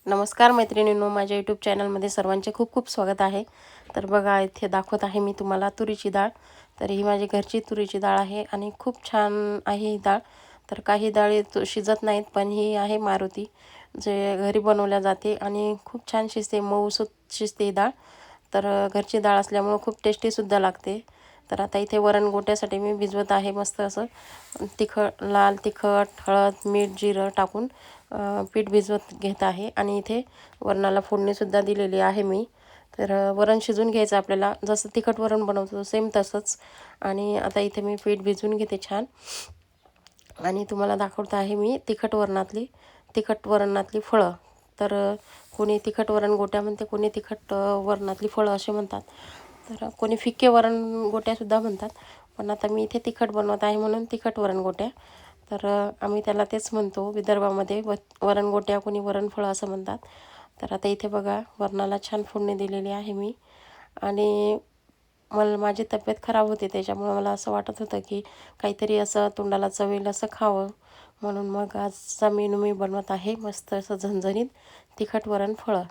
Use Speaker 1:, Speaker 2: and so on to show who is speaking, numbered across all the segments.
Speaker 1: नमस्कार मैत्रिणींनो, माझ्या यूट्यूब चॅनलमध्ये सर्वांचे खूप खूप स्वागत आहे। तर बघा, इथे दाखवत आहे मी तुम्हाला तुरीची डाळ। तर ही माझी घरची तुरीची डाळ आहे आणि खूप छान आहे ही डाळ। तर काही डाळी शिजत नाहीत, पण ही आहे मारुती, जे घरी बनवल्या जाते आणि खूप छान शिजते, मऊसूत शिजते ही डाळ। तर घरची डाळ असल्यामुळे खूप टेस्टीसुद्धा लागते। तर आता इथे वरण गोट्यासाठी मी भिजवत आहे मस्त असं लाल तिखट, हळद, मीठ, जिरं टाकून पीठ भिजवत घेत आहे। आणि इथे वरणाला फोडणीसुद्धा दिलेली आहे मी। तर वरण शिजून घ्यायचं आपल्याला, जसं तिखट वरण बनवतो सेम तसंच। आणि आता इथे मी पीठ भिजवून घेते छान आणि तुम्हाला दाखवत आहे मी तिखट वरणातली फळं। तर कोणी तिखट वरण गोट्या म्हणते, कोणी तिखट वरणातली फळं असे म्हणतात। तर कोणी फिक्के वरण गोट्यासुद्धा म्हणतात, पण आता मी इथे तिखट बनवत आहे म्हणून तिखट वरण गोट्या। तर आम्ही त्याला तेच म्हणतो विदर्भामध्ये, वरण गोट्या, कोणी वरणफळं असं म्हणतात। तर आता इथे बघा, वरणाला छान फोडणी दिलेली आहे मी। आणि माझी तब्येत खराब होती, त्याच्यामुळे मला असं वाटत होतं की काहीतरी असं तोंडाला चवेल असं खावं, म्हणून मग आजचा मेनू मी बनवत आहे मस्त असं झणझणीत तिखट वरण फळं।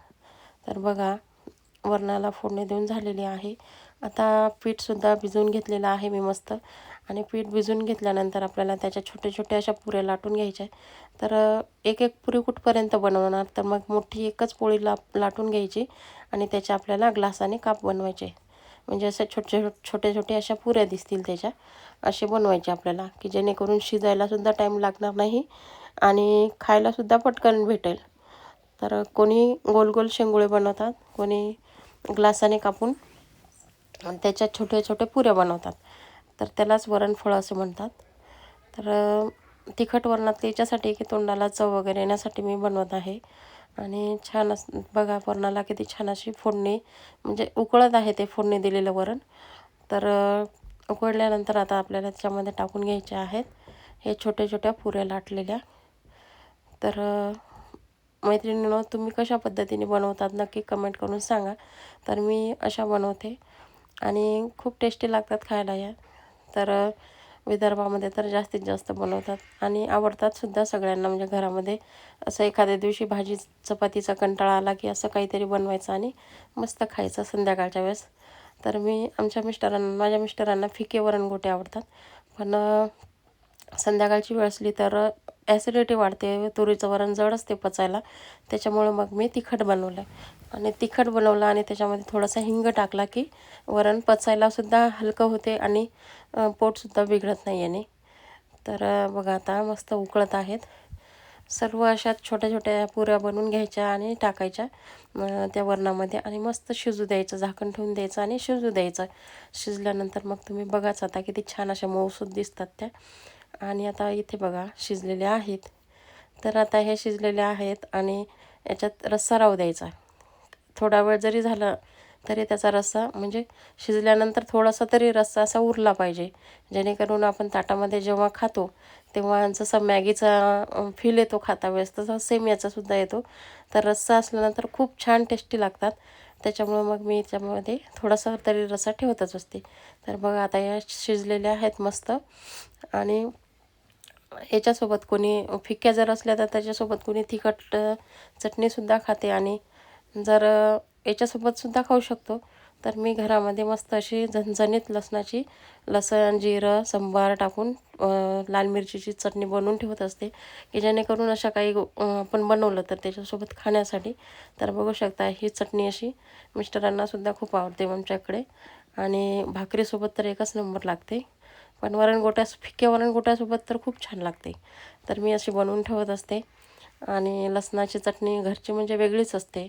Speaker 1: तर बघा, वरणाला फोडणी देऊन झालेली आहे। आता पीठसुद्धा भिजवून घेतलेलं आहे मी मस्त। आणि पीठ भिजवून घेतल्यानंतर आपल्याला त्याच्या छोट्या छोट्या अशा पुऱ्या लाटून घ्यायच्या। तर एक एक पुरी कुठपर्यंत बनवणार, तर मग मोठी एकच पोळी लाटून घ्यायची आणि त्याच्या आपल्याला ग्लासाने काप बनवायचे, म्हणजे असे छोटे छोटे छोटे अशा पुऱ्या दिसतील त्याच्या, असे बनवायचे आपल्याला, की जेणेकरून शिजायलासुद्धा टाईम लागणार नाही आणि खायलासुद्धा पटकन भेटेल। तर कोणी गोल गोल शेंगुळे बनवतात, कोणी ग्लासाने कापून त्याच्यात छोटे छोटे पुऱ्या बनवतात, तर त्यालाच वरणफळं असे म्हणतात। तर तिखट वरणात याच्यासाठी की तोंडाला चव वगैरे येण्यासाठी मी बनवत आहे। आणि छान बघा, वरणाला किती छान अशी फोडणी, म्हणजे उकळत आहे ते फोडणी दिलेलं वरण। तर उकळल्यानंतर आता आपल्याला त्याच्यामध्ये टाकून घ्यायचे आहेत हे छोट्या छोट्या पुऱ्या लाटलेल्या। तर मैत्रिणींनो, तुम्ही कशा पद्धतीने बनवतात नक्की कमेंट करून सांगा। तर मी अशा बनवते आणि खूप टेस्टी लागतात खायला या। तर विदर्भामध्ये तर जास्तीत जास्त बनवतात आणि आवडतातसुद्धा सगळ्यांना, म्हणजे घरामध्ये असं एखाद्या दिवशी भाजी चपातीचा कंटाळा आला की असं काहीतरी बनवायचं आणि मस्त खायचं संध्याकाळच्या वेळेस। तर माझ्या मिस्टरांना फिके वरणगोटे आवडतात, पण संध्याकाळची वेळ असली तर ॲसिडिटी वाढते, तुरीचं वरण जड असते पचायला, त्याच्यामुळं मग मी तिखट बनवलं। आणि तिखट बनवलं आणि त्याच्यामध्ये थोडासा हिंग टाकला की वरण पचायलासुद्धा हलकं होते आणि पोटसुद्धा बिघडत नाही याने। तर बघा, आता मस्त उकळत आहेत। सर्व अशा छोट्या छोट्या पुऱ्या बनवून घ्यायच्या आणि टाकायच्या त्या वरणामध्ये आणि मस्त शिजू द्यायचं, झाकण ठेवून द्यायचं आणि शिजू द्यायचं। शिजल्यानंतर मग तुम्ही बघाच आता किती छान अशा मऊसूत दिसतात त्या। आणि आता इथे बघा शिजलेल्या आहेत। तर आता हे शिजलेले आहेत आणि याच्यात रस्सा राहू द्यायचा। थोडा वेळ जरी झाला तरी त्याचा रस्सा, म्हणजे शिजल्यानंतर थोडासा तरी रस्सा असा उरला पाहिजे, जेणेकरून आपण ताटामध्ये जेव्हा खातो तेव्हा जसं मॅगीचा फील येतो खाता वेळेस, तसा सेम याचासुद्धा येतो। तर रस्सा असल्यानंतर खूप छान टेस्टी लागतात, त्याच्यामुळं मग मी याच्यामध्ये थोडासा तरी रस्सा ठेवतच असते। तर बघा, आता या शिजलेल्या आहेत मस्त। आणि याच्यासोबत कोणी फिक्क्या जर असल्या तर त्याच्यासोबत कोणी तिखट चटणीसुद्धा खाते आणि जर याच्यासोबतसुद्धा खाऊ शकतो। तर मी घरामध्ये मस्त अशी झणझणीत लसण, जिरं, संबार टाकून लाल मिरचीची चटणी बनवून ठेवत असते, की जेणेकरून अशा काही आपण बनवलं तर त्याच्यासोबत खाण्यासाठी। तर बघू शकता, ही चटणी अशी मिस्टरांनासुद्धा खूप आवडते आमच्याकडे आणि भाकरीसोबत तर एकच नंबर लागते, पण फिक्क्या वरणगोट्यासोबत तर खूप छान लागते। तर मी अशी बनवून ठेवत असते आणि लसणाची चटणी घरची म्हणजे वेगळीच असते।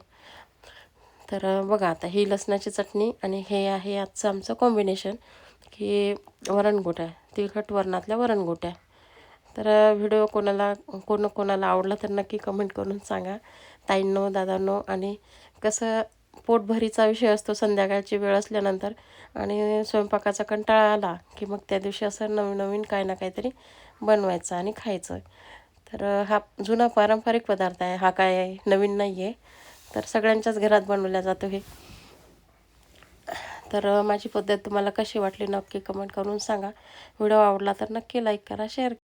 Speaker 1: तर बघा, आता ही लसणाची चटणी आणि हे आहे आजचं आमचं कॉम्बिनेशन, की वरणगोट्या, तिखट वरणातल्या वरणगोट्या। तर व्हिडिओ कोणाला आवडला तर नक्की कमेंट करून सांगा ताईंनो, दादांनो। आणि कसं पोटभरीचा विषय असतो संध्याकाळची वेळ असल्यानंतर, आणि स्वयंपाकाचा कंटाळा आला की मग त्या दिवशी असं नवीन नवीन काय ना काहीतरी बनवायचं आणि खायचं। तर हा जुना पारंपरिक पदार्थ आहे, हा काय नवीन नाही आहे। तर सगळ्यांच्याच घरात बनवला जातो हे। तर माझी पद्धत तुम्हाला कशी वाटली नक्की कमेंट करून सांगा। व्हिडिओ आवडला तर नक्की लाईक करा, शेअर करा।